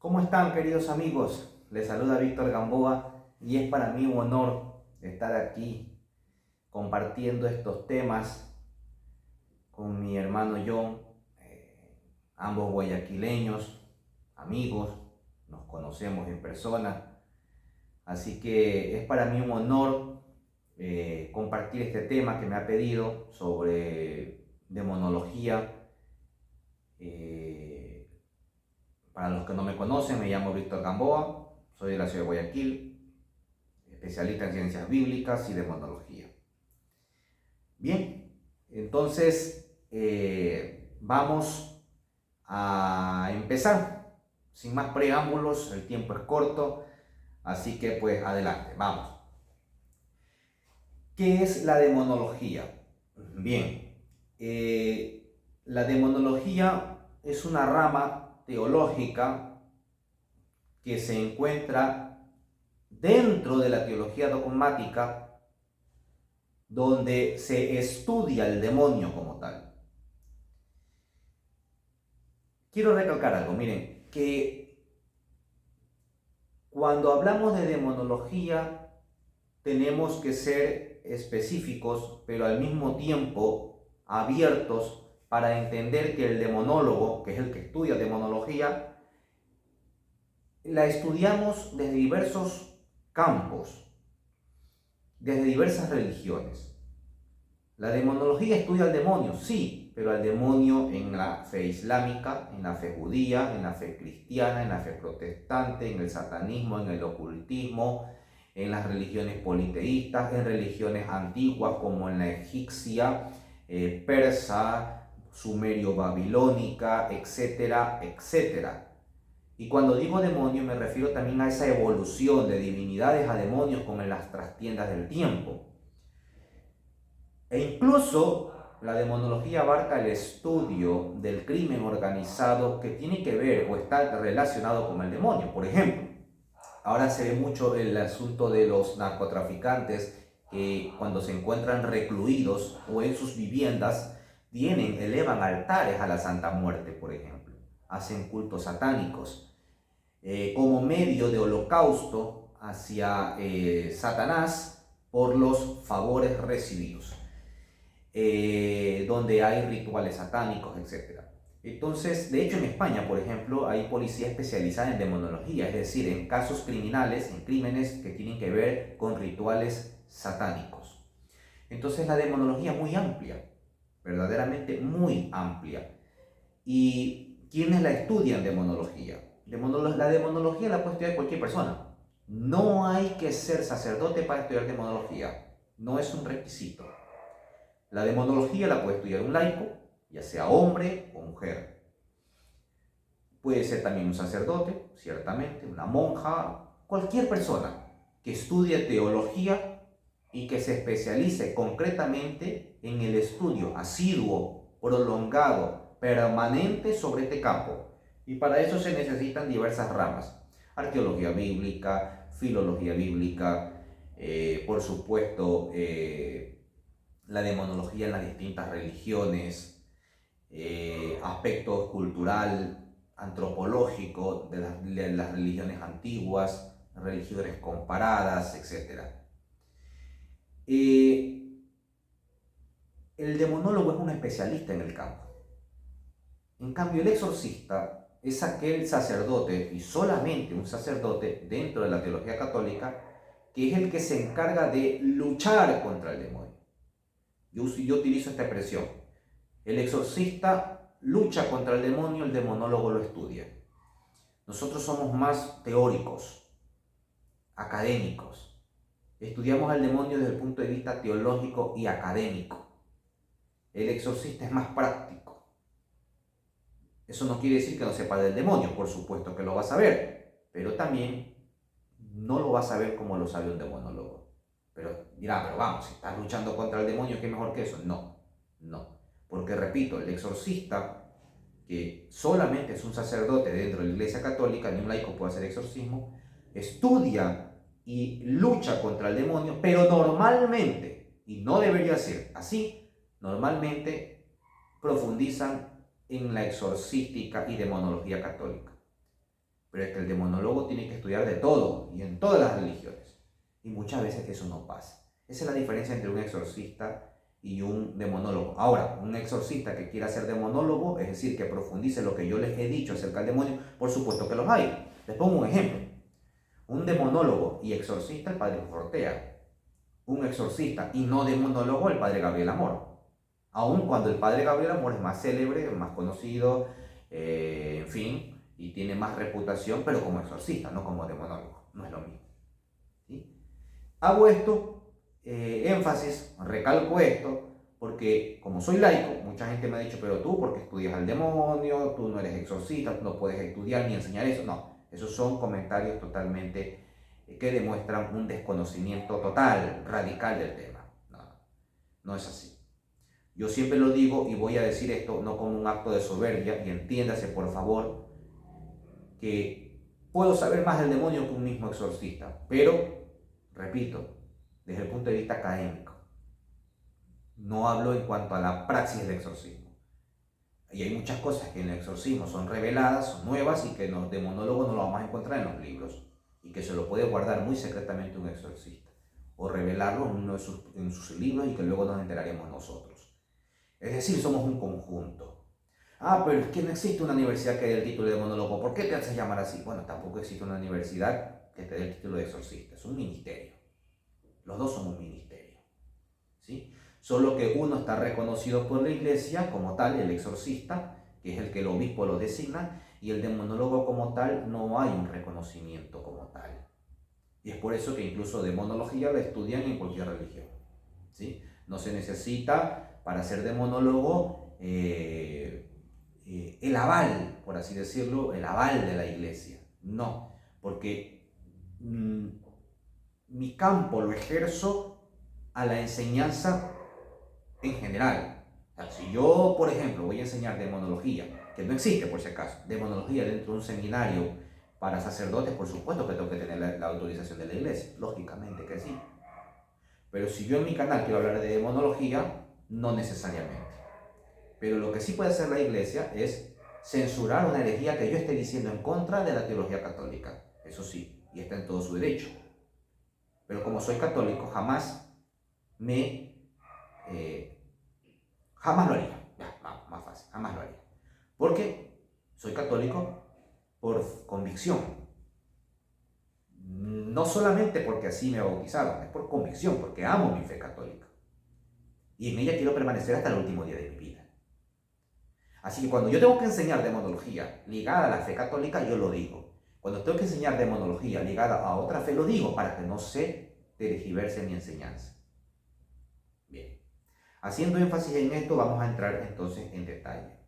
¿Cómo están, queridos amigos? Les saluda Víctor Gamboa y es para mí un honor estar aquí compartiendo estos temas con mi hermano John, ambos guayaquileños, amigos, nos conocemos en persona, así que es para mí un honor compartir este tema que me ha pedido sobre demonología. Para los que no me conocen, me llamo Víctor Gamboa, soy de la ciudad de Guayaquil, especialista en ciencias bíblicas y demonología. Bien, entonces vamos a empezar. Sin más preámbulos, el tiempo es corto, así que pues adelante, vamos. ¿Qué es la demonología? Bien, la demonología es una rama teológica que se encuentra dentro de la teología dogmática, donde se estudia el demonio como tal. Quiero recalcar algo, miren, que cuando hablamos de demonología tenemos que ser específicos, pero al mismo tiempo abiertos para entender que el demonólogo, que es el que estudia demonología, la estudiamos desde diversos campos, desde diversas religiones. La demonología estudia al demonio, sí, pero al demonio en la fe islámica, en la fe judía, en la fe cristiana, en la fe protestante, en el satanismo, en el ocultismo, en las religiones politeístas, en religiones antiguas como en la egipcia, persa, sumerio-babilónica, etcétera, etcétera. Y cuando digo demonio me refiero también a esa evolución de divinidades a demonios como en las trastiendas del tiempo. E incluso la demonología abarca el estudio del crimen organizado que tiene que ver o está relacionado con el demonio. Por ejemplo, ahora se ve mucho el asunto de los narcotraficantes que cuando se encuentran recluidos o en sus viviendas elevan altares a la Santa Muerte, por ejemplo. Hacen cultos satánicos como medio de holocausto hacia Satanás por los favores recibidos, donde hay rituales satánicos, etc. Entonces, de hecho en España, por ejemplo, hay policía especializada en demonología, es decir, en casos criminales, en crímenes que tienen que ver con rituales satánicos. Entonces la demonología es muy amplia, verdaderamente muy amplia. ¿Y quiénes la estudian demonología? La demonología la puede estudiar cualquier persona. No hay que ser sacerdote para estudiar demonología. No es un requisito. La demonología la puede estudiar un laico, ya sea hombre o mujer. Puede ser también un sacerdote, ciertamente, una monja, cualquier persona que estudie teología y que se especialice concretamente en el estudio asiduo, prolongado, permanente sobre este campo. Y para eso se necesitan diversas ramas: arqueología bíblica, filología bíblica, por supuesto, la demonología en las distintas religiones, aspecto cultural, antropológico de las religiones antiguas, religiones comparadas, etc. El demonólogo es un especialista en el campo. En cambio, el exorcista es aquel sacerdote, y solamente un sacerdote dentro de la teología católica, que es el que se encarga de luchar contra el demonio. Yo utilizo esta expresión. El exorcista lucha contra el demonio, el demonólogo lo estudia. Nosotros somos más teóricos, académicos. Estudiamos al demonio desde el punto de vista teológico y académico. El exorcista es más práctico. Eso no quiere decir que no sepa del demonio, por supuesto que lo va a saber, pero también no lo va a saber como lo sabe un demonólogo. Pero dirá, pero vamos, si estás luchando contra el demonio, ¿qué mejor que eso? No. Porque repito, el exorcista, que solamente es un sacerdote dentro de la Iglesia Católica, ni un laico puede hacer exorcismo, estudia y lucha contra el demonio, pero normalmente, y no debería ser así, normalmente profundizan en la exorcística y demonología católica. pero es que el demonólogo tiene que estudiar de todo y en todas las religiones. Y muchas veces eso no pasa. Esa es la diferencia entre un exorcista y un demonólogo. Ahora, un exorcista que quiera ser demonólogo, es decir, que profundice lo que yo les he dicho acerca del demonio, por supuesto que los hay. Les pongo un ejemplo. Un demonólogo y exorcista, el padre Ortega. Un exorcista y no demonólogo, el padre Gabriel Amor. Aun cuando el padre Gabriel Amor es más célebre, más conocido, en fin, y tiene más reputación, pero como exorcista, no como demonólogo. No es lo mismo. ¿Sí? Hago esto énfasis, recalco esto, porque como soy laico, mucha gente me ha dicho, pero tú porque estudias al demonio, tú no eres exorcista, tú no puedes estudiar ni enseñar eso. No, esos son comentarios totalmente que demuestran un desconocimiento total, radical del tema. No, no es así. Yo siempre lo digo y voy a decir esto no como un acto de soberbia, y entiéndase por favor que puedo saber más del demonio que un mismo exorcista, pero, repito, desde el punto de vista académico. No hablo en cuanto a la praxis del exorcismo. Y hay muchas cosas que en el exorcismo son reveladas, son nuevas y que los demonólogos no lo vamos a encontrar en los libros y que se lo puede guardar muy secretamente un exorcista o revelarlo en uno de sus libros y que luego nos enteraremos nosotros. Es decir, somos un conjunto. Ah, pero es que no existe una universidad que dé el título de demonólogo. ¿Por qué te haces llamar así? Bueno, tampoco existe una universidad que te dé el título de exorcista. Es un ministerio. Los dos son un ministerio. ¿Sí? Solo que uno está reconocido por la iglesia como tal, el exorcista, que es el que el obispo lo designa, y el demonólogo como tal no hay un reconocimiento como tal. Y es por eso que incluso demonología la estudian en cualquier religión. ¿Sí? No se necesita para ser demonólogo el aval, por así decirlo, el aval de la iglesia. No, porque mi campo lo ejerzo a la enseñanza en general. O sea, si yo, por ejemplo, voy a enseñar demonología, que no existe por si acaso, demonología dentro de un seminario para sacerdotes, por supuesto que tengo que tener la autorización de la iglesia, lógicamente que sí. Pero si yo en mi canal quiero hablar de demonología, no necesariamente. Pero lo que sí puede hacer la iglesia es censurar una herejía que yo esté diciendo en contra de la teología católica. Eso sí, y está en todo su derecho. Pero como soy católico, jamás jamás lo haría. Ya, más fácil, jamás lo haría. Porque soy católico por convicción. No solamente porque así me bautizaron, es por convicción, porque amo mi fe católica. Y en ella quiero permanecer hasta el último día de mi vida. Así que cuando yo tengo que enseñar demonología ligada a la fe católica, yo lo digo. Cuando tengo que enseñar demonología ligada a otra fe, lo digo para que no se tergiverse mi enseñanza. Bien. Haciendo énfasis en esto, vamos a entrar entonces en detalle.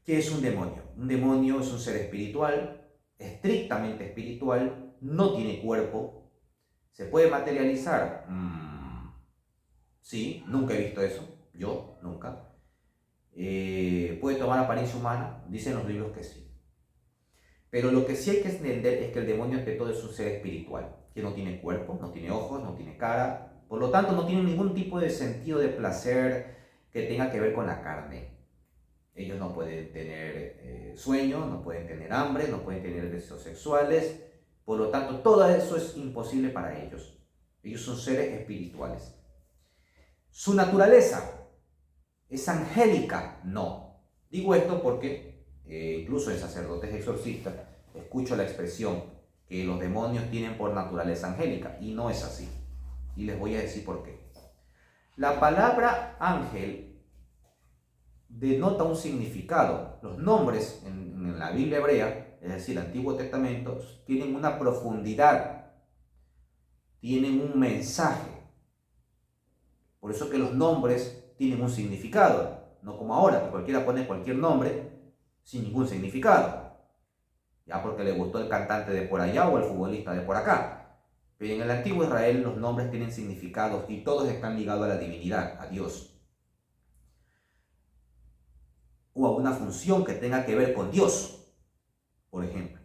¿Qué es un demonio? Un demonio es un ser espiritual, estrictamente espiritual, no tiene cuerpo. ¿Se puede materializar? Sí, nunca he visto eso. Yo, nunca. ¿Puede tomar apariencia humana? Dicen los libros que sí. Pero lo que sí hay que entender es que el demonio ante todo es un ser espiritual, que no tiene cuerpo, no tiene ojos, no tiene cara, por lo tanto no tiene ningún tipo de sentido de placer que tenga que ver con la carne. Ellos no pueden tener sueño, no pueden tener hambre, no pueden tener deseos sexuales, por lo tanto todo eso es imposible para ellos. Ellos son seres espirituales. Su naturaleza es angélica, no. Digo esto porque incluso en sacerdotes exorcistas escucho la expresión que los demonios tienen por naturaleza angélica, y no es así. Y les voy a decir por qué. La palabra ángel denota un significado. Los nombres en la Biblia hebrea, es decir, el Antiguo Testamento, tienen una profundidad, tienen un mensaje. Por eso que los nombres tienen un significado, no como ahora, que cualquiera pone cualquier nombre sin ningún significado, ya porque le gustó el cantante de por allá o el futbolista de por acá. Pero en el antiguo Israel los nombres tienen significados y todos están ligados a la divinidad, a Dios, o a una función que tenga que ver con Dios. Por ejemplo,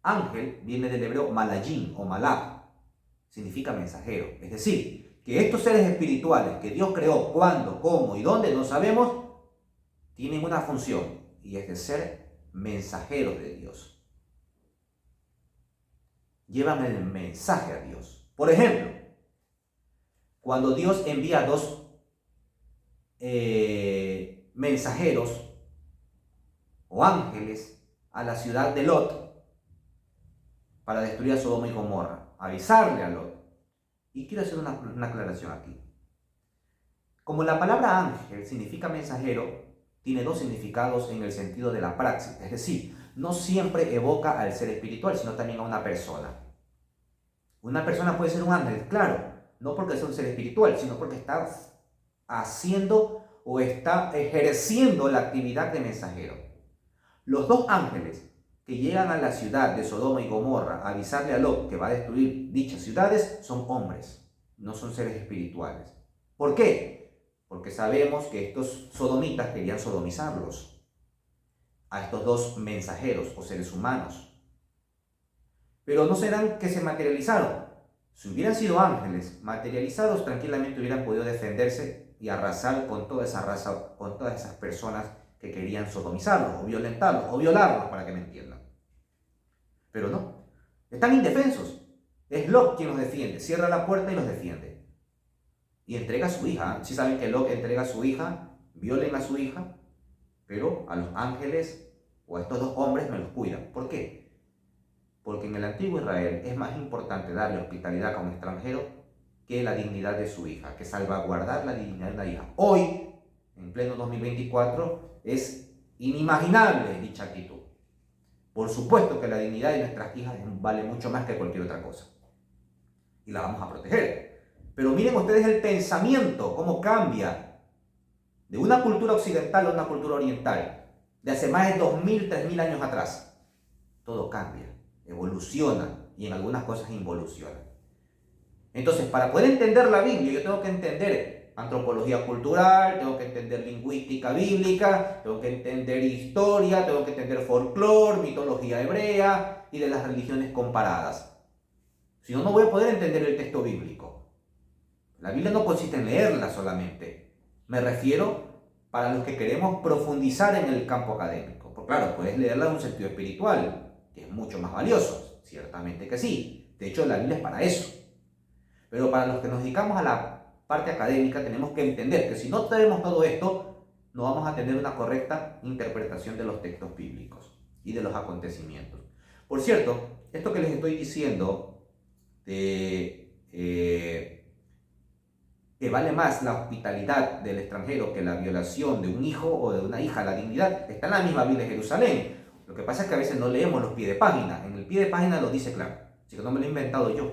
ángel viene del hebreo malayim o malach, significa mensajero, es decir, que estos seres espirituales que Dios creó, cuándo, cómo y dónde, no sabemos, tienen una función, y es de ser mensajeros de Dios. llevan el mensaje a Dios. Por ejemplo, cuando Dios envía dos mensajeros o ángeles a la ciudad de Lot para destruir a Sodoma y Gomorra, avisarle a Lot. Y quiero hacer una aclaración aquí. Como la palabra ángel significa mensajero, tiene dos significados en el sentido de la praxis, es decir, no siempre evoca al ser espiritual, sino también a una persona. Una persona puede ser un ángel, claro, no porque sea un ser espiritual, sino porque está haciendo o está ejerciendo la actividad de mensajero. Los dos ángeles que llegan a la ciudad de Sodoma y Gomorra a avisarle a Lot que va a destruir dichas ciudades son hombres, no son seres espirituales. ¿Por qué? Porque sabemos que estos sodomitas querían sodomizarlos a estos dos mensajeros o seres humanos. Pero no serán que se materializaron. Si hubieran sido ángeles materializados, tranquilamente hubieran podido defenderse y arrasar con toda esa raza, con todas esas personas que querían sodomizarlos o violentarlos o violarlos, para que me entiendan. Pero no, están indefensos. Es Lot quien los defiende, cierra la puerta y los defiende. Y entrega a su hija. Si saben que Lot entrega a su hija, violen a su hija, pero a los ángeles o a estos dos hombres me los cuidan. ¿Por qué? Porque en el antiguo Israel es más importante darle hospitalidad a un extranjero que la dignidad de su hija, que salvaguardar la dignidad de una hija. Hoy, en pleno 2024, es inimaginable dicha actitud. Por supuesto que la dignidad de nuestras hijas vale mucho más que cualquier otra cosa. Y la vamos a proteger. Pero miren ustedes el pensamiento, cómo cambia de una cultura occidental a una cultura oriental, de hace más de 2000, 3000 años atrás. Todo cambia, evoluciona y en algunas cosas involuciona. Entonces, para poder entender la Biblia, yo tengo que entender antropología cultural, tengo que entender lingüística bíblica, tengo que entender historia, tengo que entender folclore, mitología hebrea y de las religiones comparadas. Si no, no voy a poder entender el texto bíblico. La Biblia no consiste en leerla solamente. Me refiero para los que queremos profundizar en el campo académico. Porque claro, puedes leerla en un sentido espiritual, que es mucho más valioso. Ciertamente que sí. De hecho, la Biblia es para eso. Pero para los que nos dedicamos a la parte académica, tenemos que entender que si no tenemos todo esto, no vamos a tener una correcta interpretación de los textos bíblicos y de los acontecimientos. Por cierto, esto que les estoy diciendo de que vale más la hospitalidad del extranjero que la violación de un hijo o de una hija, la dignidad, está en la misma Biblia de Jerusalén. Lo que pasa es que a veces no leemos los pies de página. En el pie de página lo dice claro, así que no me lo he inventado yo.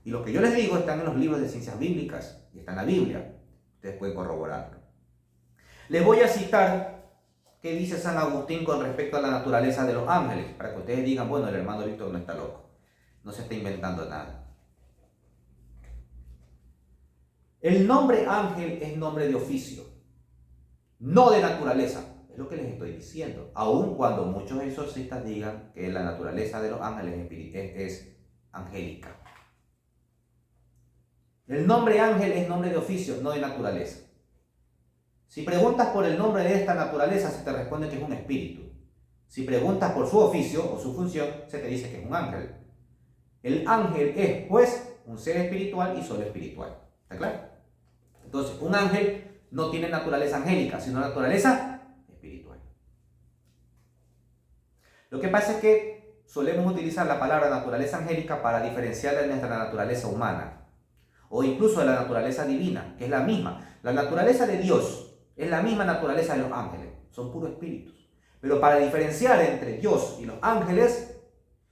Y lo que yo les digo están en los libros de ciencias bíblicas y está en la Biblia. Ustedes pueden corroborarlo. Les voy a citar qué dice San Agustín con respecto a la naturaleza de los ángeles, para que ustedes digan, bueno, el hermano Víctor no está loco, no se está inventando nada. El nombre ángel es nombre de oficio, no de naturaleza. Es lo que les estoy diciendo. Aun cuando muchos exorcistas digan que la naturaleza de los ángeles es angélica. El nombre ángel es nombre de oficio, no de naturaleza. Si preguntas por el nombre de esta naturaleza, se te responde que es un espíritu. Si preguntas por su oficio o su función, se te dice que es un ángel. El ángel es, pues, un ser espiritual y solo espiritual. ¿Está claro? Entonces, un ángel no tiene naturaleza angélica, sino naturaleza espiritual. Lo que pasa es que solemos utilizar la palabra naturaleza angélica para diferenciarla de nuestra naturaleza humana, o incluso de la naturaleza divina, que es la misma. La naturaleza de Dios es la misma naturaleza de los ángeles, son puros espíritus. Pero para diferenciar entre Dios y los ángeles,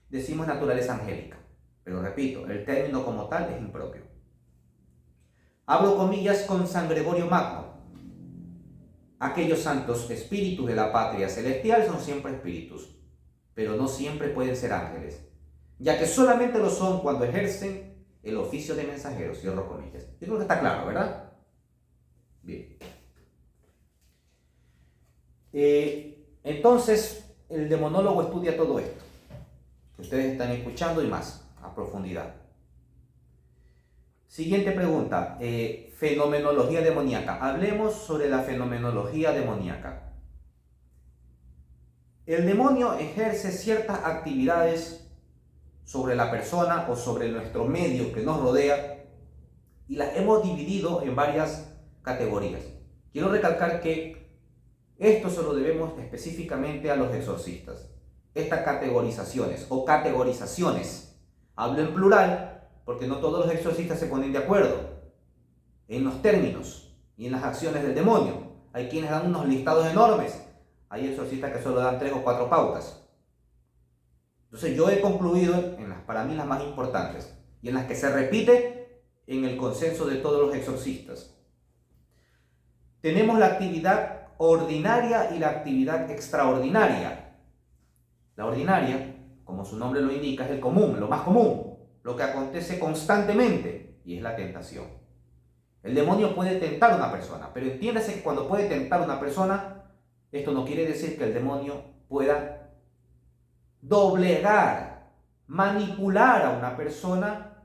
decimos naturaleza angélica. Pero repito, el término como tal es impropio. Abro comillas con San Gregorio Magno. Aquellos santos espíritus de la patria celestial son siempre espíritus, pero no siempre pueden ser ángeles, ya que solamente lo son cuando ejercen el oficio de mensajeros, cierro comillas. Yo creo que está claro, ¿verdad? Bien. Entonces, el demonólogo estudia todo esto que ustedes están escuchando y más, a profundidad. Siguiente pregunta, fenomenología demoníaca. Hablemos sobre la fenomenología demoníaca. El demonio ejerce ciertas actividades sobre la persona o sobre nuestro medio que nos rodea y las hemos dividido en varias categorías. Quiero recalcar que esto se lo debemos específicamente a los exorcistas. Estas categorizaciones o categorizaciones, hablo en plural porque no todos los exorcistas se ponen de acuerdo en los términos y en las acciones del demonio. Hay quienes dan unos listados enormes, hay exorcistas que solo dan 3 o 4 pautas. Entonces yo he concluido en las, para mí, las más importantes y en las que se repite en el consenso de todos los exorcistas. Tenemos la actividad ordinaria y la actividad extraordinaria. La ordinaria, como su nombre lo indica, es el común, lo más común, lo que acontece constantemente, y es la tentación. El demonio puede tentar a una persona, pero entiéndase que cuando puede tentar a una persona, esto no quiere decir que el demonio pueda doblegar, manipular a una persona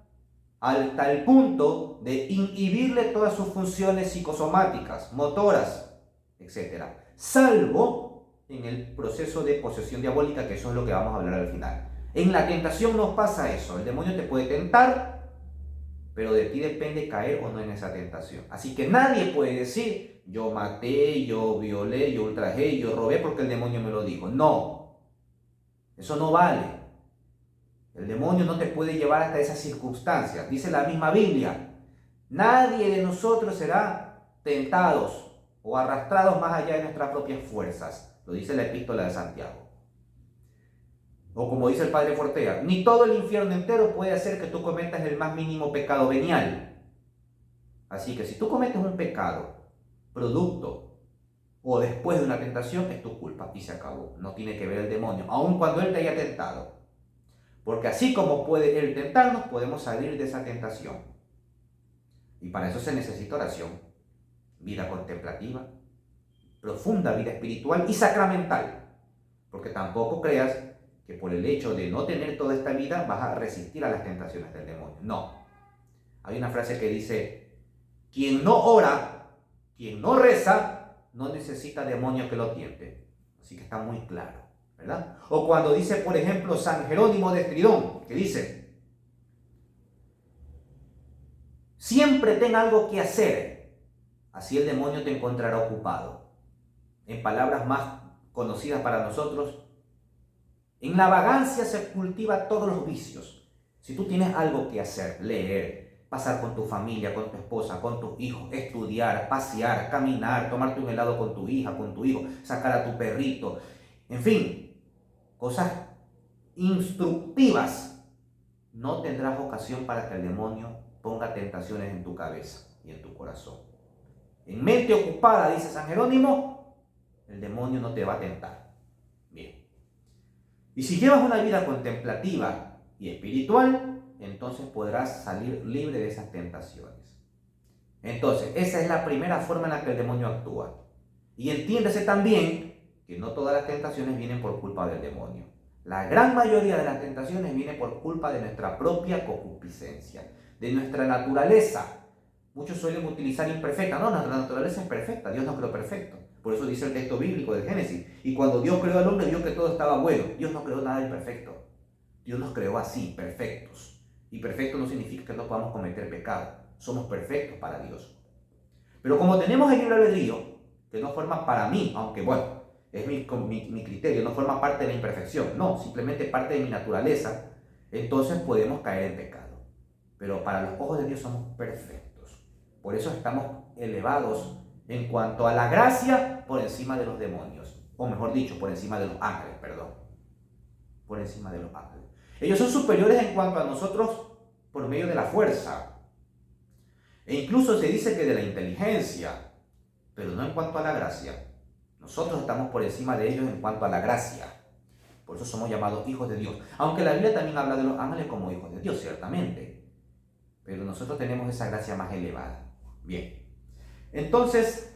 al tal punto de inhibirle todas sus funciones psicosomáticas, motoras, etc. Salvo en el proceso de posesión diabólica, que eso es lo que vamos a hablar al final. En la tentación no pasa eso. El demonio te puede tentar, pero de ti depende caer o no en esa tentación. Así que nadie puede decir, yo maté, yo violé, yo ultrajé, yo robé porque el demonio me lo dijo. No. Eso no vale. El demonio no te puede llevar hasta esas circunstancias. Dice la misma Biblia, nadie de nosotros será tentados o arrastrados más allá de nuestras propias fuerzas. Lo dice la epístola de Santiago. O como dice el padre Fortea, ni todo el infierno entero puede hacer que tú cometas el más mínimo pecado venial. Así que si tú cometes un pecado, producto o después de una tentación, es tu culpa y se acabó. No tiene que ver el demonio, aun cuando él te haya tentado. Porque así como puede él tentarnos, podemos salir de esa tentación. Y para eso se necesita oración, vida contemplativa, profunda vida espiritual y sacramental. Porque tampoco creas que por el hecho de no tener toda esta vida vas a resistir a las tentaciones del demonio. No. Hay una frase que dice, quien no ora, quien no reza, no necesita demonio que lo tiente. Así que está muy claro, ¿verdad? O cuando dice, por ejemplo, San Jerónimo de Estridón, que dice, siempre ten algo que hacer, así el demonio te encontrará ocupado. En palabras más conocidas para nosotros, en la vagancia se cultiva todos los vicios. Si tú tienes algo que hacer, leer, pasar con tu familia, con tu esposa, con tus hijos, estudiar, pasear, caminar, tomarte un helado con tu hija, con tu hijo, sacar a tu perrito, en fin, cosas instructivas, no tendrás ocasión para que el demonio ponga tentaciones en tu cabeza y en tu corazón. En mente ocupada, dice San Jerónimo, el demonio no te va a tentar. Bien. Y si llevas una vida contemplativa y espiritual, entonces podrás salir libre de esas tentaciones. Entonces, esa es la primera forma en la que el demonio actúa. Y entiéndase también que no todas las tentaciones vienen por culpa del demonio. La gran mayoría de las tentaciones viene por culpa de nuestra propia concupiscencia, de nuestra naturaleza. Muchos suelen utilizar imperfecta. No, nuestra naturaleza es perfecta, Dios nos creó perfecto. Por eso dice el texto bíblico del Génesis. Y cuando Dios creó al hombre, vio que todo estaba bueno. Dios no creó nada imperfecto. Dios nos creó así, perfectos. Y perfecto no significa que no podamos cometer pecado. Somos perfectos para Dios. Pero como tenemos el libre albedrío, que no forma para mí, aunque bueno, es mi criterio, no forma parte de la imperfección, no, simplemente parte de mi naturaleza, entonces podemos caer en pecado. Pero para los ojos de Dios somos perfectos. Por eso estamos elevados en cuanto a la gracia por encima de los demonios. O mejor dicho, por encima de los ángeles, perdón. Por encima de los ángeles. Ellos son superiores en cuanto a nosotros por medio de la fuerza. E incluso se dice que de la inteligencia, pero no en cuanto a la gracia. Nosotros estamos por encima de ellos en cuanto a la gracia. Por eso somos llamados hijos de Dios. Aunque la Biblia también habla de los ángeles como hijos de Dios, ciertamente. Pero nosotros tenemos esa gracia más elevada. Bien. Entonces,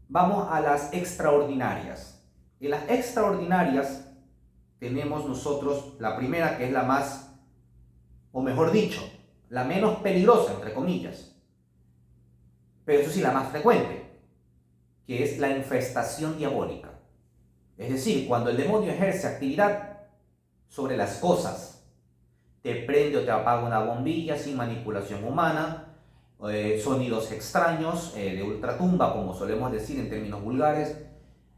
vamos a las extraordinarias. En las extraordinarias tenemos nosotros la primera, que es la más, o mejor dicho, la menos peligrosa, entre comillas. Pero eso sí, la más frecuente, que es la infestación diabólica. Es decir, cuando el demonio ejerce actividad sobre las cosas. Te prende o te apaga una bombilla sin manipulación humana, sonidos extraños, de ultratumba, como solemos decir en términos vulgares,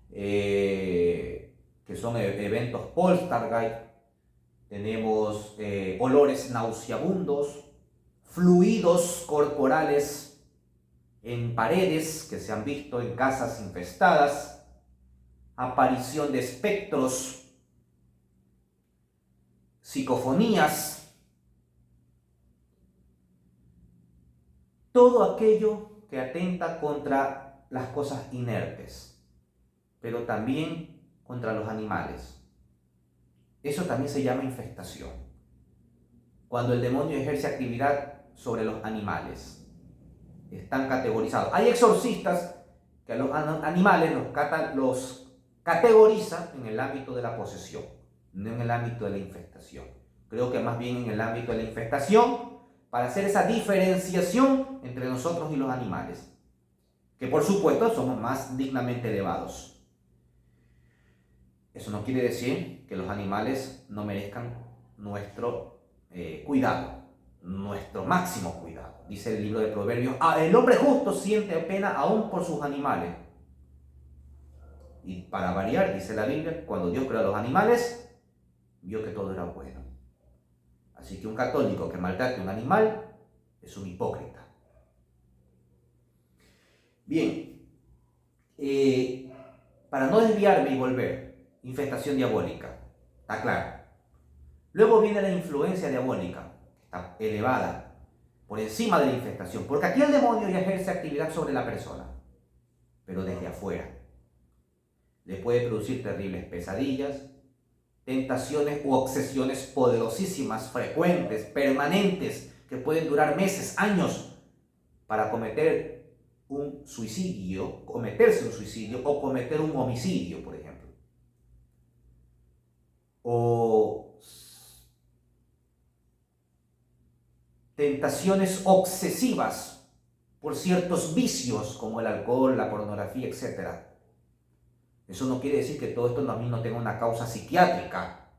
que son eventos poltergeist. Tenemos olores nauseabundos, fluidos corporales en paredes que se han visto en casas infestadas, aparición de espectros, psicofonías, todo aquello que atenta contra las cosas inertes, pero también contra los animales. Eso también se llama infestación. Cuando el demonio ejerce actividad sobre los animales, están categorizados. Hay exorcistas que a los animales los categoriza en el ámbito de la posesión, no en el ámbito de la infestación. Creo que más bien en el ámbito de la infestación, para hacer esa diferenciación entre nosotros y los animales, que por supuesto somos más dignamente elevados. Eso no quiere decir que los animales no merezcan nuestro cuidado, nuestro máximo cuidado. Dice el libro de Proverbios, el hombre justo siente pena aún por sus animales. Y para variar, dice la Biblia, cuando Dios creó a los animales, vio que todo era bueno. Así que un católico que maltrate a un animal es un hipócrita. Bien, para no desviarme y volver, infestación diabólica, está claro. Luego viene la influencia diabólica, que está elevada por encima de la infestación, porque aquí el demonio ya ejerce actividad sobre la persona, pero desde afuera. Le puede producir terribles pesadillas, tentaciones u obsesiones poderosísimas, frecuentes, permanentes, que pueden durar meses, años, para cometerse un suicidio o cometer un homicidio, por ejemplo. O tentaciones obsesivas por ciertos vicios como el alcohol, la pornografía, etc. Eso no quiere decir que todo esto también no tenga una causa psiquiátrica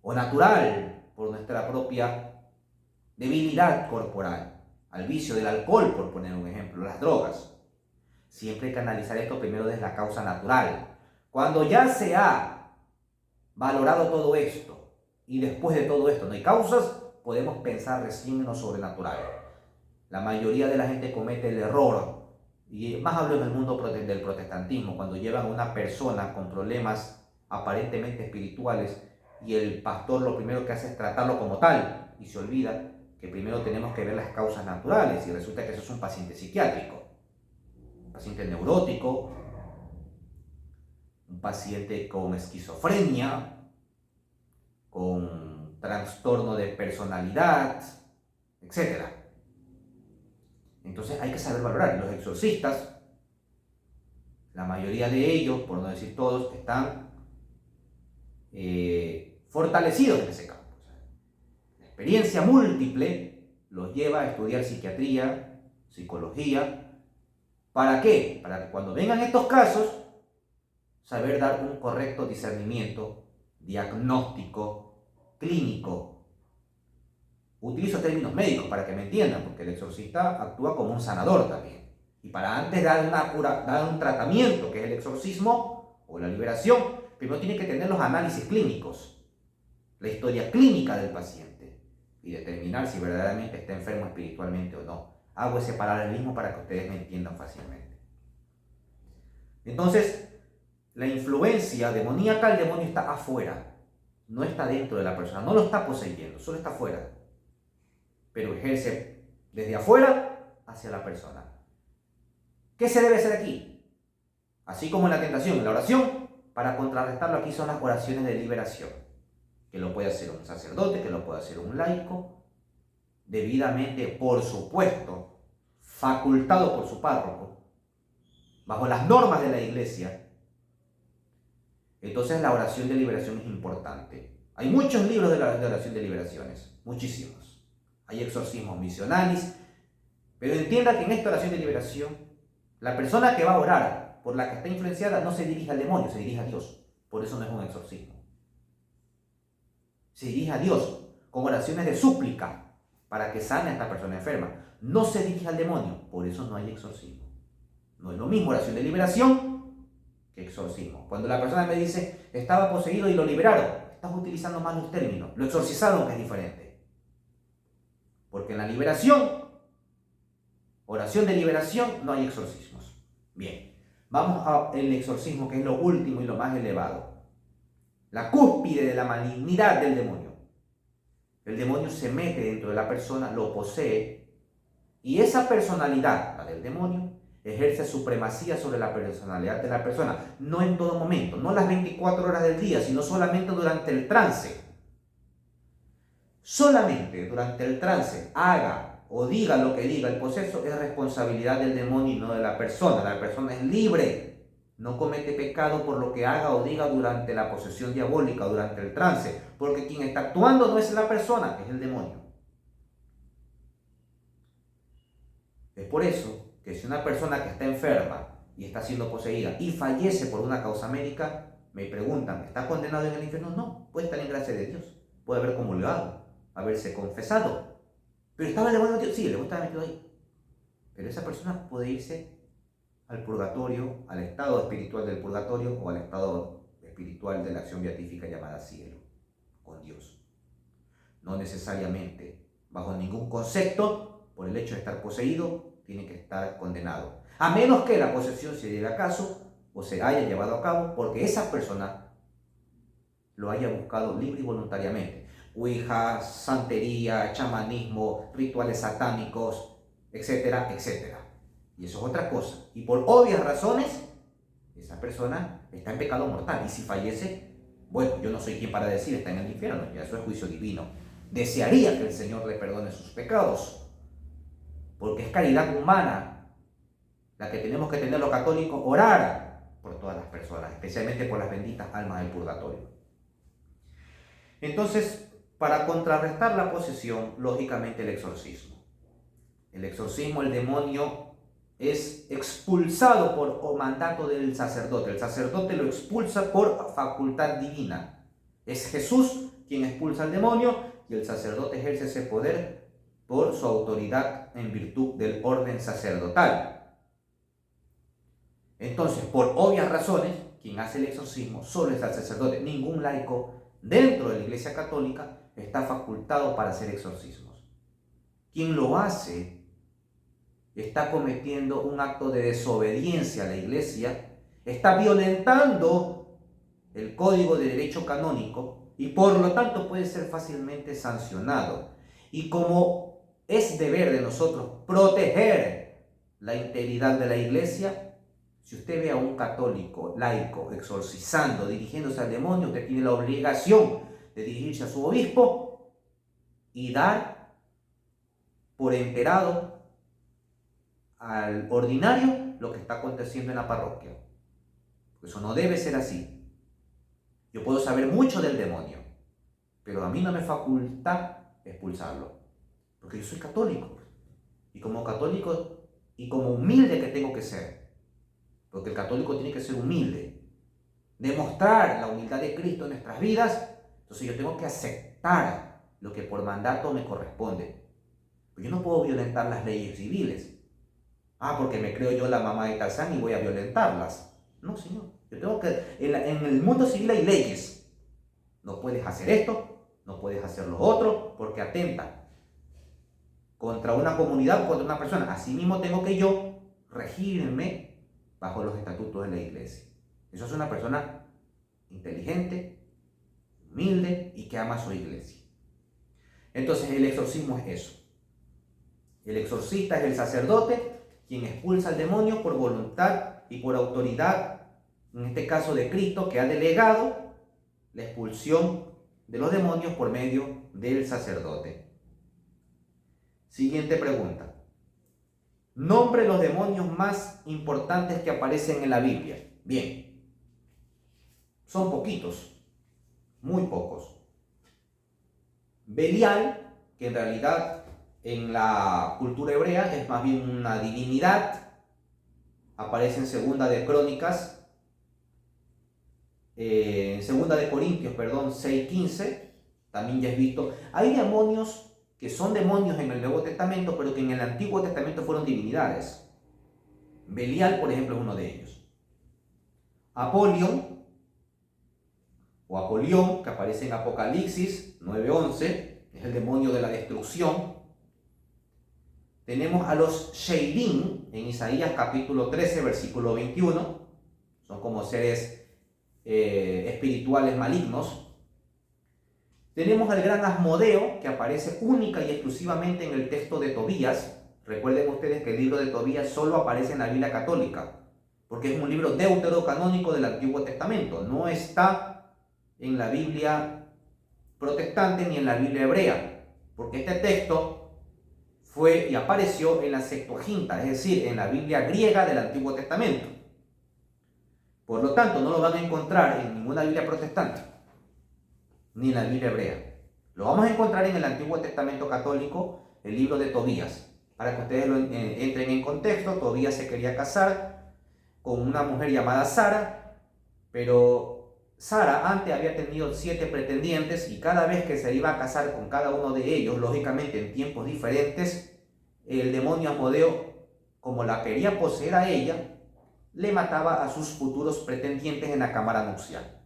o natural por nuestra propia debilidad corporal, al vicio del alcohol, por poner un ejemplo, las drogas. Siempre hay que analizar esto primero desde la causa natural. Cuando ya se ha valorado todo esto y después de todo esto no hay causas, podemos pensar recién en lo sobrenatural. La mayoría de la gente comete el error, y más hablo en el mundo del protestantismo, cuando llevan a una persona con problemas aparentemente espirituales y el pastor lo primero que hace es tratarlo como tal y se olvida que primero tenemos que ver las causas naturales y resulta que eso es un paciente psiquiátrico, un paciente neurótico, un paciente con esquizofrenia, con trastorno de personalidad, etc. Entonces hay que saber valorar. Los exorcistas, la mayoría de ellos, por no decir todos, están fortalecidos en ese campo. La experiencia múltiple los lleva a estudiar psiquiatría, psicología. ¿Para qué? Para que cuando vengan estos casos, saber dar un correcto discernimiento, diagnóstico, clínico. Utilizo términos médicos para que me entiendan, porque el exorcista actúa como un sanador también. Y para antes dar un tratamiento, que es el exorcismo o la liberación, primero tiene que tener los análisis clínicos, la historia clínica del paciente y determinar si verdaderamente está enfermo espiritualmente o no. Hago ese paralelismo para que ustedes me entiendan fácilmente. Entonces, la influencia demoníaca, el demonio está afuera, no está dentro de la persona, no lo está poseyendo, solo está afuera. Pero ejerce desde afuera hacia la persona. ¿Qué se debe hacer aquí? Así como en la tentación, en la oración, para contrarrestarlo aquí son las oraciones de liberación, que lo puede hacer un sacerdote, que lo puede hacer un laico, debidamente, por supuesto, facultado por su párroco, bajo las normas de la iglesia. Entonces la oración de liberación es importante. Hay muchos libros de oración de liberaciones, muchísimos. Hay exorcismos misionalis, pero entienda que en esta oración de liberación, la persona que va a orar, por la que está influenciada, no se dirige al demonio, se dirige a Dios. Por eso no es un exorcismo. se dirige a Dios con oraciones de súplica para que sane a esta persona enferma. No se dirige al demonio, por eso no hay exorcismo. No es lo mismo oración de liberación que exorcismo. Cuando la persona me dice, estaba poseído y lo liberaron, estás utilizando mal los términos. Lo exorcizaron, que es diferente. Porque en la liberación, oración de liberación, no hay exorcismos. Bien, vamos al exorcismo, que es lo último y lo más elevado. La cúspide de la malignidad del demonio. El demonio se mete dentro de la persona, lo posee, y esa personalidad, la del demonio, ejerce supremacía sobre la personalidad de la persona. No en todo momento, no las 24 horas del día, sino solamente durante el trance. Solamente durante el trance, haga o diga lo que diga el poseso, es responsabilidad del demonio y no de la persona. La persona es libre. No comete pecado por lo que haga o diga durante la posesión diabólica, durante el trance, porque quien está actuando no es la persona, es el demonio. Es por eso que si una persona que está enferma y está siendo poseída y fallece por una causa médica, me preguntan, ¿está condenado en el infierno? No, puede estar en gracia de Dios, puede haber comulgado, haberse confesado. ¿Pero estaba el demonio metido? Sí, el demonio estaba metido ahí. Pero esa persona puede irse al purgatorio, al estado espiritual del purgatorio o al estado espiritual de la acción beatífica llamada cielo, con Dios. No necesariamente, bajo ningún concepto, por el hecho de estar poseído, tiene que estar condenado. A menos que la posesión se lleve a caso o se haya llevado a cabo porque esa persona lo haya buscado libre y voluntariamente. Ouija, santería, chamanismo, rituales satánicos, etcétera, etcétera. Y eso es otra cosa. Y por obvias razones, esa persona está en pecado mortal. Y si fallece, bueno, yo no soy quien para decir está en el infierno, ya eso es juicio divino. Desearía que el Señor le perdone sus pecados, porque es caridad humana la que tenemos que tener los católicos, orar por todas las personas, especialmente por las benditas almas del purgatorio. Entonces, para contrarrestar la posesión, lógicamente el exorcismo. El exorcismo, el demonio es expulsado por mandato del sacerdote. El sacerdote lo expulsa por facultad divina. Es Jesús quien expulsa al demonio y el sacerdote ejerce ese poder por su autoridad en virtud del orden sacerdotal. Entonces, por obvias razones, quien hace el exorcismo solo es el sacerdote. Ningún laico dentro de la Iglesia Católica está facultado para hacer exorcismos. Quien lo hace está cometiendo un acto de desobediencia a la Iglesia, está violentando el Código de Derecho Canónico y por lo tanto puede ser fácilmente sancionado. Y como es deber de nosotros proteger la integridad de la Iglesia, si usted ve a un católico laico exorcizando, dirigiéndose al demonio, usted tiene la obligación de dirigirse a su obispo y dar por enterado al ordinario lo que está aconteciendo en la parroquia. Eso no debe ser así. Yo puedo saber mucho del demonio, pero a mí no me faculta expulsarlo, porque yo soy católico. Y como católico y como humilde que tengo que ser, porque el católico tiene que ser humilde, demostrar la humildad de Cristo en nuestras vidas, entonces yo tengo que aceptar lo que por mandato me corresponde. Pero yo no puedo violentar las leyes civiles. Porque me creo yo la mamá de Tarzán y voy a violentarlas. No, señor. Yo tengo que... En el mundo civil hay leyes. No puedes hacer esto, no puedes hacer lo otro, porque atenta contra una comunidad, contra una persona. Asimismo tengo que yo regirme bajo los estatutos de la Iglesia. Eso es una persona inteligente, humilde y que ama a su Iglesia. Entonces el exorcismo es eso. El exorcista es el sacerdote quien expulsa al demonio por voluntad y por autoridad, en este caso de Cristo, que ha delegado la expulsión de los demonios por medio del sacerdote. Siguiente pregunta. Nombre los demonios más importantes que aparecen en la Biblia. Bien, son poquitos, muy pocos. Belial, que en realidad en la cultura hebrea es más bien una divinidad, aparece en Segunda de Corintios, 6:15, también ya es visto. Hay demonios que son demonios en el Nuevo Testamento, pero que en el Antiguo Testamento fueron divinidades. Belial, por ejemplo, es uno de ellos. Apolión, o Apolión, que aparece en Apocalipsis 9:11, es el demonio de la destrucción. Tenemos a los Sheilim en Isaías capítulo 13, versículo 21. Son como seres espirituales malignos. Tenemos al gran Asmodeo, que aparece única y exclusivamente en el texto de Tobías. Recuerden ustedes que el libro de Tobías solo aparece en la Biblia católica, porque es un libro deuterocanónico del Antiguo Testamento. No está en la Biblia protestante ni en la Biblia hebrea, porque este texto fue y apareció en la Septuaginta, es decir, en la Biblia griega del Antiguo Testamento. Por lo tanto, no lo van a encontrar en ninguna Biblia protestante, ni en la Biblia hebrea. Lo vamos a encontrar en el Antiguo Testamento católico, el libro de Tobías. Para que ustedes entren en contexto, Tobías se quería casar con una mujer llamada Sara, pero Sara antes había tenido 7 pretendientes y cada vez que se iba a casar con cada uno de ellos, lógicamente en tiempos diferentes, el demonio Asmodeo, como la quería poseer a ella, le mataba a sus futuros pretendientes en la cámara nupcial.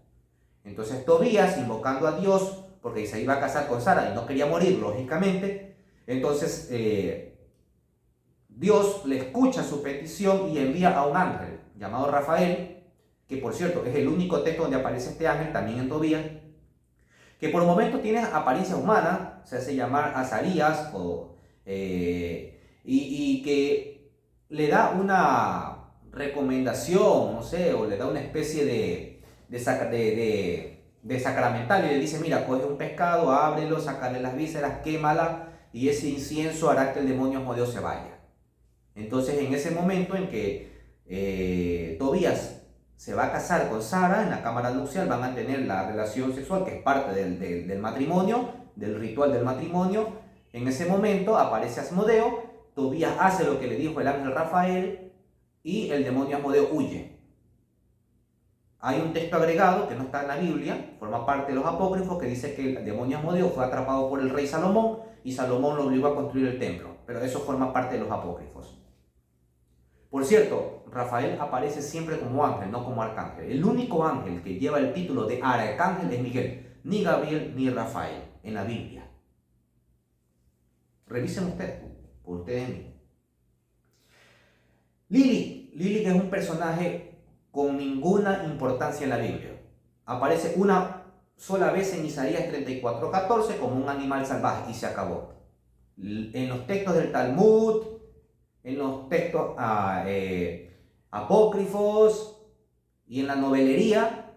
Entonces Tobías, invocando a Dios, porque se iba a casar con Sara y no quería morir, lógicamente, entonces Dios le escucha su petición y envía a un ángel llamado Rafael, que por cierto es el único texto donde aparece este ángel, también en Tobías, que por momentos tiene apariencia humana, se hace llamar Azarías, y que le da una recomendación, no sé, o le da una especie de sacramental y le dice, mira, coge un pescado, ábrelo, sácale las vísceras, quémala, y ese incienso hará que el demonio Asmodeo se vaya. Entonces, en ese momento en que Tobías se va a casar con Sara en la cámara nupcial, van a tener la relación sexual, que es parte del matrimonio, del ritual del matrimonio. En ese momento aparece Asmodeo, Tobías hace lo que le dijo el ángel Rafael y el demonio Asmodeo huye. Hay un texto agregado que no está en la Biblia, forma parte de los apócrifos, que dice que el demonio Asmodeo fue atrapado por el rey Salomón y Salomón lo obligó a construir el templo, pero eso forma parte de los apócrifos. Por cierto, Rafael aparece siempre como ángel, no como arcángel. El único ángel que lleva el título de arcángel es Miguel, ni Gabriel ni Rafael en la Biblia. Revisen ustedes, por ustedes mismos. Lilith es un personaje con ninguna importancia en la Biblia. Aparece una sola vez en Isaías 34:14 como un animal salvaje y se acabó. En los textos del Talmud, en los textos apócrifos y en la novelería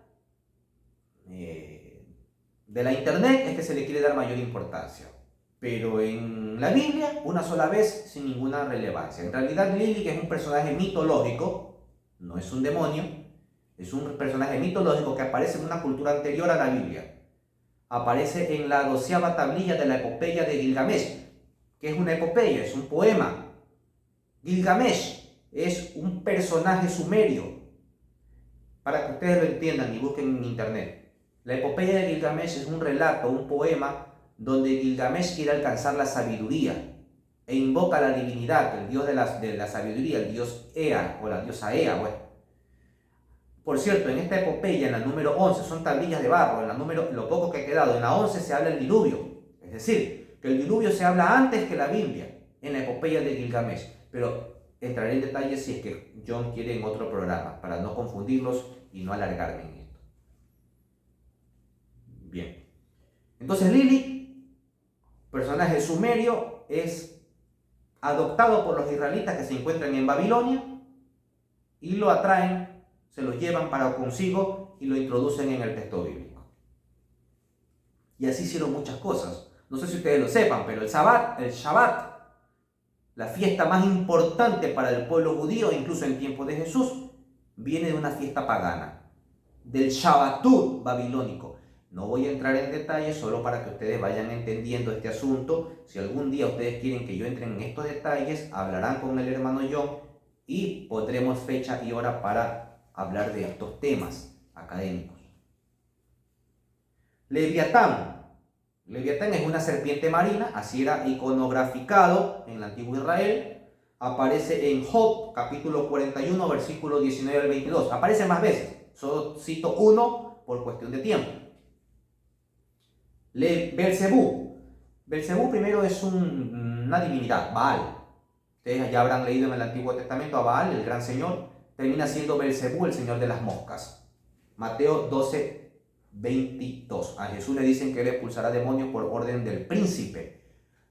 de la internet es que se le quiere dar mayor importancia. Pero en la Biblia, una sola vez sin ninguna relevancia. En realidad Lilith es un personaje mitológico, no es un demonio, es un personaje mitológico que aparece en una cultura anterior a la Biblia. Aparece en la 12ª tablilla de la epopeya de Gilgamesh, que es una epopeya, es un poema. Gilgamesh es un personaje sumerio, para que ustedes lo entiendan y busquen en internet. La epopeya de Gilgamesh es un relato, un poema, donde Gilgamesh quiere alcanzar la sabiduría e invoca a la divinidad, el dios de la sabiduría, el dios Ea o la diosa Ea. Bueno. Por cierto, en esta epopeya, en la número 11, son tablillas de barro, en la número, lo poco que ha quedado, en la 11 se habla del diluvio, es decir, que el diluvio se habla antes que la Biblia, en la epopeya de Gilgamesh, pero entraré en detalle si es que John quiere en otro programa, para no confundirlos y no alargarme en esto. Bien, entonces Lilith, personaje sumerio, es adoptado por los israelitas que se encuentran en Babilonia y lo atraen, se lo llevan para consigo y lo introducen en el texto bíblico. Y así hicieron muchas cosas. No sé si ustedes lo sepan, pero el Shabbat, la fiesta más importante para el pueblo judío, incluso en tiempos de Jesús, viene de una fiesta pagana, del Shabbatut babilónico. No voy a entrar en detalles, solo para que ustedes vayan entendiendo este asunto. Si algún día ustedes quieren que yo entre en estos detalles, hablarán con el hermano John y pondremos fecha y hora para hablar de estos temas académicos. Leviatán Leviatán es una serpiente marina, así era iconograficado en el antiguo Israel. Aparece en Job, capítulo 41, versículo 19 al 22. Aparece más veces, solo cito uno por cuestión de tiempo. Belcebú. Belcebú primero es una divinidad, Baal. Ustedes ya habrán leído en el Antiguo Testamento a Baal, el gran señor. Termina siendo Belcebú, el señor de las moscas. Mateo 12, 22. A Jesús le dicen que él expulsará demonios por orden del príncipe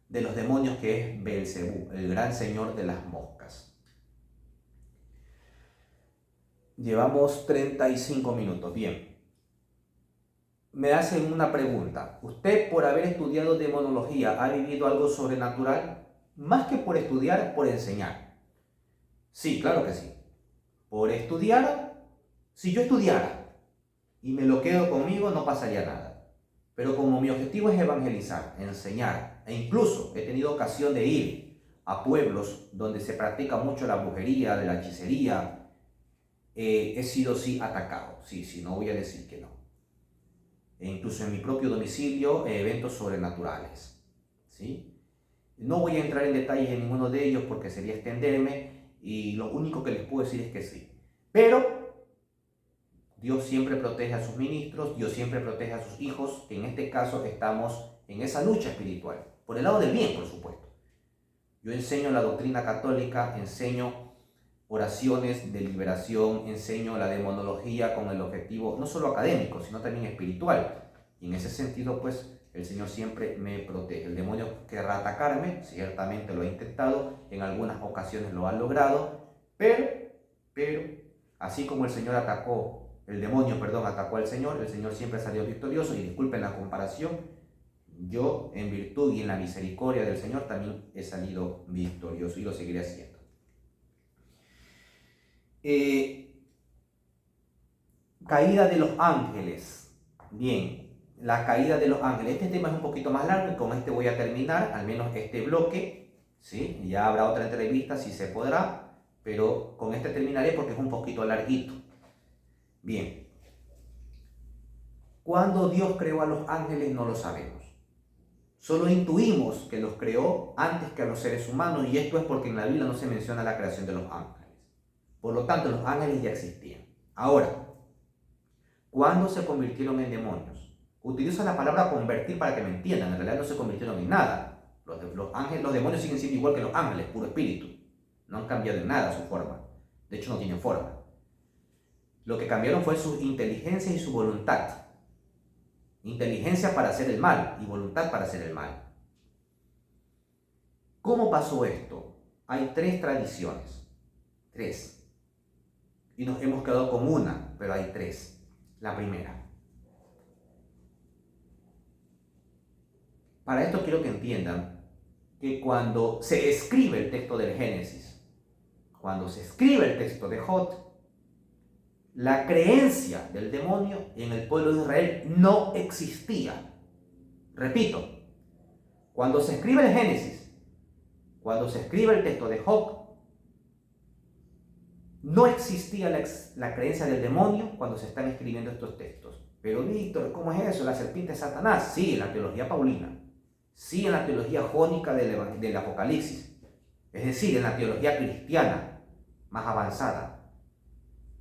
de los demonios, que es Belcebú, el gran señor de las moscas. Llevamos 35 minutos. Bien. Me hacen una pregunta. ¿Usted, por haber estudiado demonología, ha vivido algo sobrenatural? Más que por estudiar, por enseñar. Sí, claro que sí. Por estudiar, si yo estudiara y me lo quedo conmigo, no pasaría nada. Pero como mi objetivo es evangelizar, enseñar, e incluso he tenido ocasión de ir a pueblos donde se practica mucho la brujería, de la hechicería, he sido sí atacado. Sí, no voy a decir que no. E incluso en mi propio domicilio, eventos sobrenaturales. ¿Sí? No voy a entrar en detalles en ninguno de ellos porque sería extenderme, y lo único que les puedo decir es que sí. Pero Dios siempre protege a sus ministros, Dios siempre protege a sus hijos, que en este caso estamos en esa lucha espiritual, por el lado del bien, por supuesto. Yo enseño la doctrina católica, enseño oraciones de liberación, enseño la demonología con el objetivo no solo académico, sino también espiritual. Y en ese sentido, pues, el Señor siempre me protege. El demonio querrá atacarme, ciertamente lo ha intentado, en algunas ocasiones lo ha logrado, pero, así como el Señor el demonio atacó al Señor, el Señor siempre salió victorioso. Y disculpen la comparación, yo en virtud y en la misericordia del Señor también he salido victorioso y lo seguiré haciendo. Caída de los ángeles. Bien, la caída de los ángeles. Este tema es un poquito más largo y con este voy a terminar, al menos este bloque. ¿Sí? Ya habrá otra entrevista si se podrá, pero con este terminaré porque es un poquito larguito. Bien. ¿Cuándo Dios creó a los ángeles? No lo sabemos. Solo intuimos que los creó antes que a los seres humanos, y esto es porque en la Biblia no se menciona la creación de los ángeles. Por lo tanto, los ángeles ya existían. Ahora, ¿cuándo se convirtieron en demonios? Utilizo la palabra convertir para que me entiendan. En realidad no se convirtieron en nada. Los demonios siguen siendo igual que los ángeles, puro espíritu. No han cambiado en nada su forma. De hecho, no tienen forma. Lo que cambiaron fue su inteligencia y su voluntad. Inteligencia para hacer el mal y voluntad para hacer el mal. ¿Cómo pasó esto? Hay 3 tradiciones. 3. Y nos hemos quedado con una, pero hay 3. La primera. Para esto quiero que entiendan que cuando se escribe el texto del Génesis, cuando se escribe el texto de Job, la creencia del demonio en el pueblo de Israel no existía. Repito, cuando se escribe el Génesis, cuando se escribe el texto de Job, no existía la creencia del demonio cuando se están escribiendo estos textos. Pero Víctor, ¿cómo es eso? ¿La serpiente es Satanás? Sí, en la teología paulina. Sí, en la teología jónica del Apocalipsis. Es decir, en la teología cristiana más avanzada.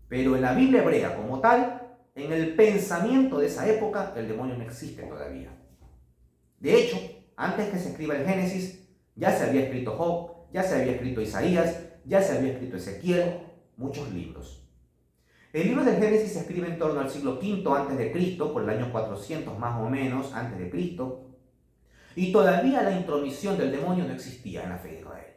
Pero en la Biblia hebrea como tal, en el pensamiento de esa época, el demonio no existe todavía. De hecho, antes que se escriba el Génesis, ya se había escrito Job, ya se había escrito Isaías, ya se había escrito Ezequiel, muchos libros. El libro del Génesis se escribe en torno al siglo V a.C., por el año 400 más o menos a.C., y todavía la intromisión del demonio no existía en la fe de Israel.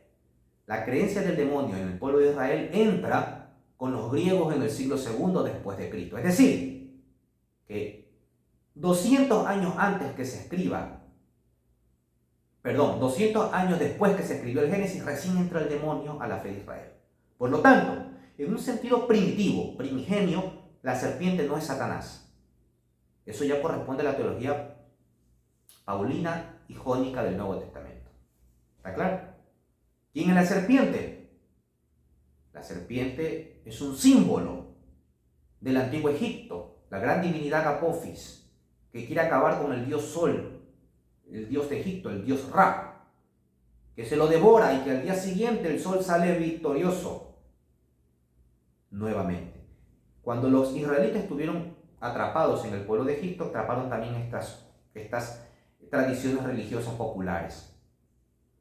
La creencia del demonio en el pueblo de Israel entra con los griegos en el siglo II después de Cristo. Es decir, que 200 años después que se escribió el Génesis, recién entra el demonio a la fe de Israel. Por lo tanto, en un sentido primitivo, primigenio, la serpiente no es Satanás. Eso ya corresponde a la teología paulina y jónica del Nuevo Testamento. ¿Está claro? ¿Quién es la serpiente? La serpiente es un símbolo del antiguo Egipto, la gran divinidad Apophis, que quiere acabar con el dios Sol. el dios de Egipto, el dios Ra, que se lo devora y que al día siguiente el sol sale victorioso nuevamente. Cuando los israelitas estuvieron atrapados en el pueblo de Egipto, atraparon también estas tradiciones religiosas populares,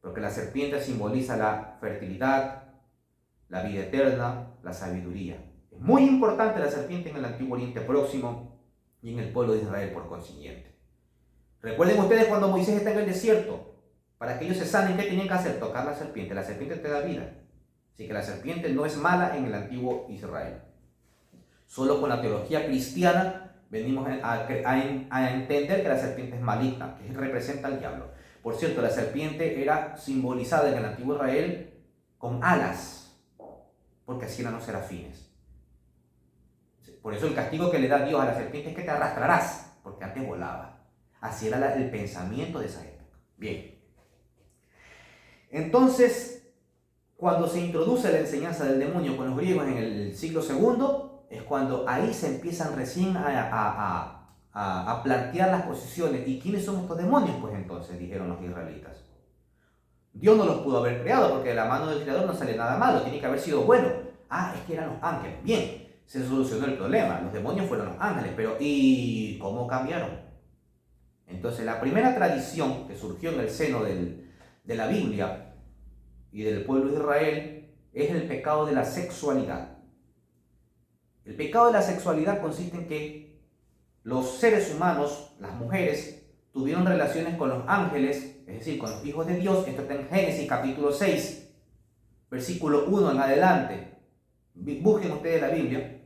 porque la serpiente simboliza la fertilidad, la vida eterna, la sabiduría. Es muy importante la serpiente en el Antiguo Oriente Próximo y en el pueblo de Israel por consiguiente. Recuerden ustedes cuando Moisés está en el desierto, para que ellos se sanen, ¿qué tenían que hacer? Tocar la serpiente. La serpiente te da vida. Así que la serpiente no es mala en el antiguo Israel. Solo con la teología cristiana venimos a entender que la serpiente es maligna, que representa al diablo. Por cierto, la serpiente era simbolizada en el antiguo Israel con alas, porque así eran los serafines. Por eso el castigo que le da Dios a la serpiente es que te arrastrarás, porque antes volaba. Así era el pensamiento de esa época. Bien. Entonces, cuando se introduce la enseñanza del demonio con los griegos en el siglo II, es cuando ahí se empiezan recién a plantear las posiciones. ¿Y quiénes son estos demonios? Pues entonces, dijeron los israelitas. Dios no los pudo haber creado, porque de la mano del creador no sale nada malo, tiene que haber sido bueno. Ah, es que eran los ángeles. Bien, se solucionó el problema. Los demonios fueron los ángeles, pero ¿y cómo cambiaron? Entonces, la primera tradición que surgió en el seno de la Biblia y del pueblo de Israel es el pecado de la sexualidad. El pecado de la sexualidad consiste en que los seres humanos, las mujeres, tuvieron relaciones con los ángeles, es decir, con los hijos de Dios. Esto está en Génesis capítulo 6, versículo 1 en adelante. Busquen ustedes la Biblia.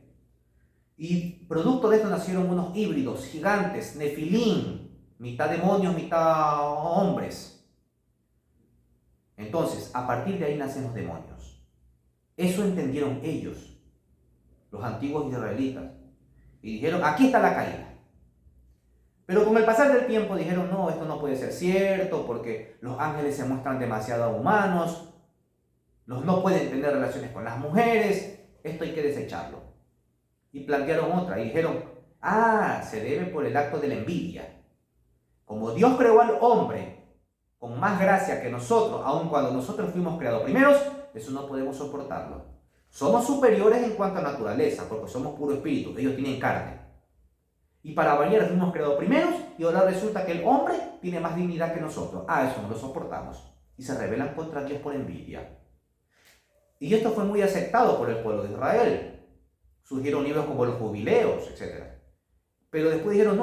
Y producto de esto nacieron unos híbridos gigantes, Nefilín, mitad demonios, mitad hombres. Entonces, a partir de ahí nacen los demonios. Eso entendieron ellos, los antiguos israelitas, y dijeron, aquí está la caída. Pero con el pasar del tiempo dijeron, no, esto no puede ser cierto, porque los ángeles se muestran demasiado humanos, no pueden tener relaciones con las mujeres, esto hay que desecharlo. Y plantearon otra, y dijeron, se debe por el acto de la envidia. Como Dios creó al hombre con más gracia que nosotros, aun cuando nosotros fuimos creados primeros, eso no podemos soportarlo. Somos superiores en cuanto a naturaleza, porque somos puro espíritu, ellos tienen carne. Y para variar fuimos creados primeros, y ahora resulta que el hombre tiene más dignidad que nosotros. Eso no lo soportamos. Y se rebelan contra Dios por envidia. Y esto fue muy aceptado por el pueblo de Israel. Surgieron libros como los jubileos, etc. Pero después dijeron,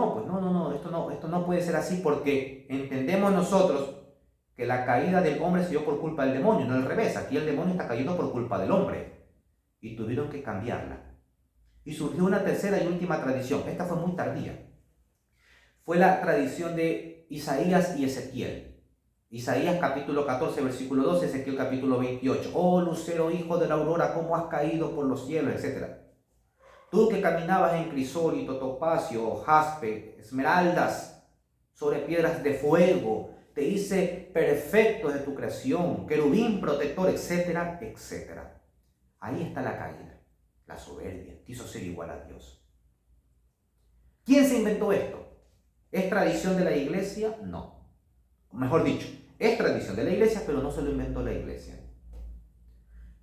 esto no puede ser así, porque entendemos nosotros que la caída del hombre se dio por culpa del demonio, no al revés. Aquí el demonio está cayendo por culpa del hombre. Y tuvieron que cambiarla. Y surgió una tercera y última tradición. Esta fue muy tardía. Fue la tradición de Isaías y Ezequiel. Isaías capítulo 14, versículo 12, Ezequiel capítulo 28. Oh, lucero, hijo de la aurora, cómo has caído por los cielos, etc. Tú que caminabas en crisólito, topacio, jaspe, esmeraldas, sobre piedras de fuego, te hice perfecto de tu creación, querubín protector, etcétera, etcétera. Ahí está la caída, la soberbia, quiso ser igual a Dios. ¿Quién se inventó esto? ¿Es tradición de la iglesia? No. Mejor dicho, es tradición de la iglesia, pero no se lo inventó la iglesia.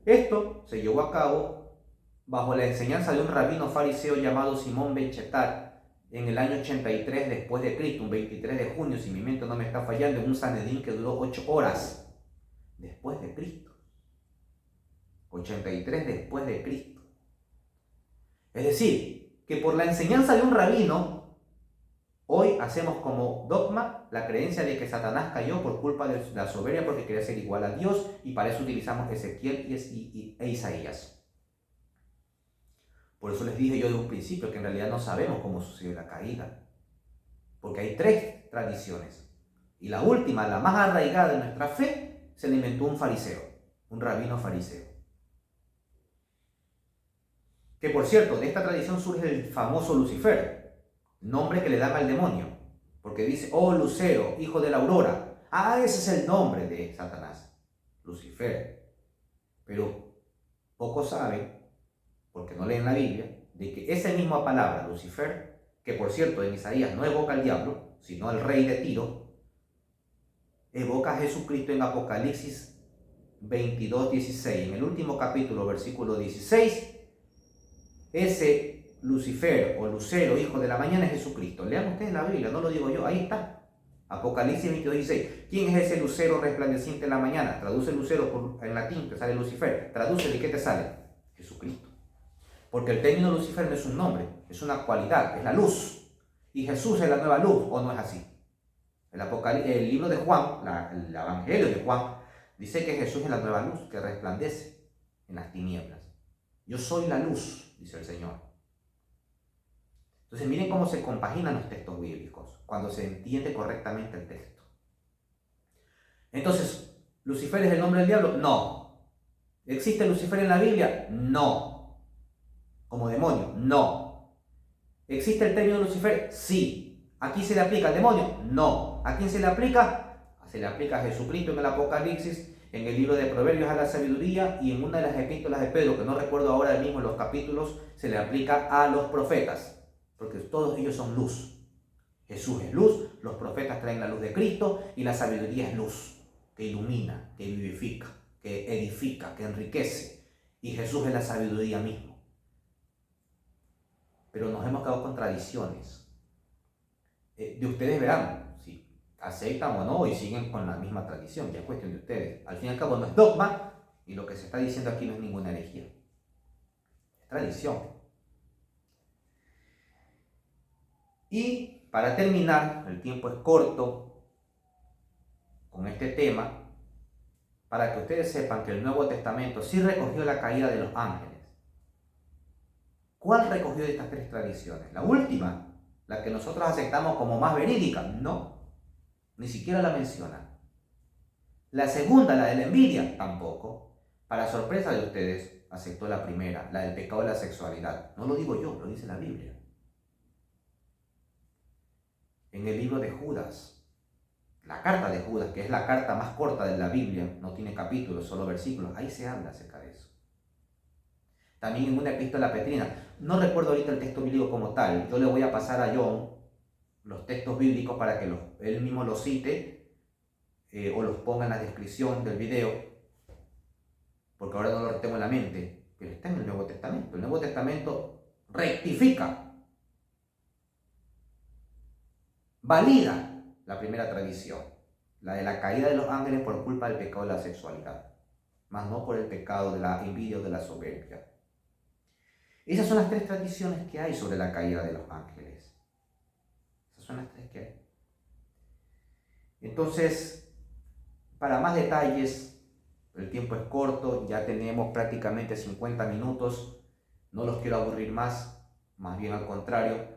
Esto se llevó a cabo bajo la enseñanza de un rabino fariseo llamado Simón ben Chetad en el año 83 después de Cristo, un 23 de junio, si mi mente no me está fallando, en un Sanedrín que duró 8 horas después de Cristo. 83 después de Cristo. Es decir, que por la enseñanza de un rabino, hoy hacemos como dogma la creencia de que Satanás cayó por culpa de la soberbia porque quería ser igual a Dios, y para eso utilizamos Ezequiel e Isaías. Por eso les dije yo de un principio que en realidad no sabemos cómo sucedió la caída, porque hay 3 tradiciones, y la última, la más arraigada de nuestra fe, se la inventó un fariseo, un rabino fariseo. Que por cierto, de esta tradición surge el famoso Lucifer, nombre que le dan al demonio, porque dice, oh Lucero, hijo de la aurora. Ese es el nombre de Satanás, Lucifer. Pero pocos saben, porque no leen la Biblia, de que esa misma palabra, Lucifer, que por cierto en Isaías no evoca al diablo, sino al rey de Tiro, evoca a Jesucristo en Apocalipsis 22:16. En el último capítulo, versículo 16, ese Lucifer o Lucero, hijo de la mañana, es Jesucristo. Lean ustedes la Biblia, no lo digo yo, ahí está. Apocalipsis 22:16. ¿Quién es ese lucero resplandeciente en la mañana? Traduce lucero en latín, te sale Lucifer. Traduce, ¿de qué te sale? Jesucristo. Porque el término Lucifer no es un nombre, es una cualidad, es la luz. Y Jesús es la nueva luz, ¿o no es así? El libro de Juan, el Evangelio de Juan, dice que Jesús es la nueva luz que resplandece en las tinieblas. Yo soy la luz, dice el Señor. Entonces miren cómo se compaginan los textos bíblicos, cuando se entiende correctamente el texto. Entonces, ¿Lucifer es el nombre del diablo? No. ¿Existe Lucifer en la Biblia? No. ¿Como demonio? No. ¿Existe el término Lucifer? Sí. ¿Aquí se le aplica al demonio? No. ¿A quién se le aplica? Se le aplica a Jesucristo en el Apocalipsis, en el libro de Proverbios a la sabiduría, y en una de las epístolas de Pedro, que no recuerdo ahora mismo en los capítulos, se le aplica a los profetas, porque todos ellos son luz. Jesús es luz, los profetas traen la luz de Cristo, y la sabiduría es luz, que ilumina, que vivifica, que edifica, que enriquece. Y Jesús es la sabiduría misma. Pero nos hemos quedado con tradiciones. De ustedes verán si aceptan o no y siguen con la misma tradición, ya es cuestión de ustedes. Al fin y al cabo no es dogma, y lo que se está diciendo aquí no es ninguna herejía, es tradición. Y para terminar, el tiempo es corto con este tema, para que ustedes sepan que el Nuevo Testamento sí recogió la caída de los ángeles. ¿Cuál recogió de estas tres tradiciones? La última, la que nosotros aceptamos como más verídica, no, ni siquiera la menciona. La segunda, la de la envidia, tampoco. Para sorpresa de ustedes, aceptó la primera, la del pecado de la sexualidad. No lo digo yo, lo dice la Biblia. En el libro de Judas, la carta de Judas, que es la carta más corta de la Biblia, no tiene capítulos, solo versículos, ahí se habla acerca de eso. También en una epístola petrina, no recuerdo ahorita el texto bíblico como tal, yo le voy a pasar a John los textos bíblicos para que él mismo los cite, o los ponga en la descripción del video, porque ahora no lo tengo en la mente, pero está en el Nuevo Testamento. El Nuevo Testamento rectifica, valida la primera tradición, la de la caída de los ángeles por culpa del pecado de la sexualidad, más no por el pecado de la envidia o de la soberbia. Esas son las tres tradiciones que hay sobre la caída de los ángeles. Esas son las tres que hay. Entonces, para más detalles, el tiempo es corto, ya tenemos prácticamente 50 minutos, no los quiero aburrir más bien al contrario.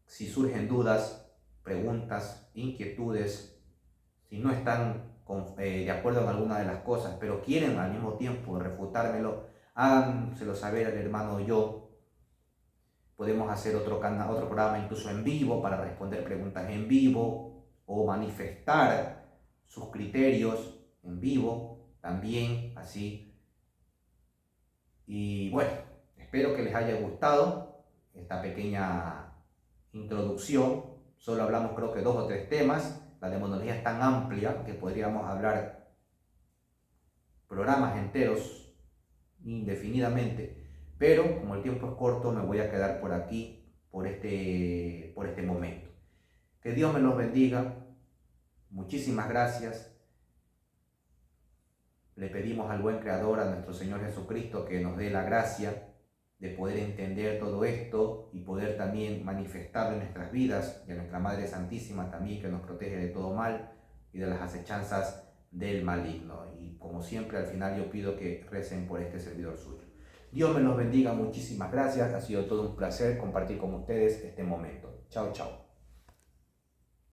Si surgen dudas, preguntas, inquietudes, si no están de acuerdo en alguna de las cosas, pero quieren al mismo tiempo refutármelo, háganselo saber al hermano o yo. Podemos hacer otro programa incluso en vivo para responder preguntas en vivo o manifestar sus criterios en vivo también, así. Y bueno, espero que les haya gustado esta pequeña introducción. Solo hablamos creo que 2 o 3 temas. La demonología es tan amplia que podríamos hablar programas enteros indefinidamente, pero como el tiempo es corto me voy a quedar por aquí por este momento. Que Dios me los bendiga. Muchísimas gracias. Le pedimos al buen Creador, a nuestro Señor Jesucristo, que nos dé la gracia de poder entender todo esto y poder también manifestarlo en nuestras vidas, y a nuestra Madre Santísima también, que nos protege de todo mal y de las acechanzas del maligno. Y como siempre, al final yo pido que recen por este servidor suyo. Dios me los bendiga, muchísimas gracias. Ha sido todo un placer compartir con ustedes este momento. Chao, chao.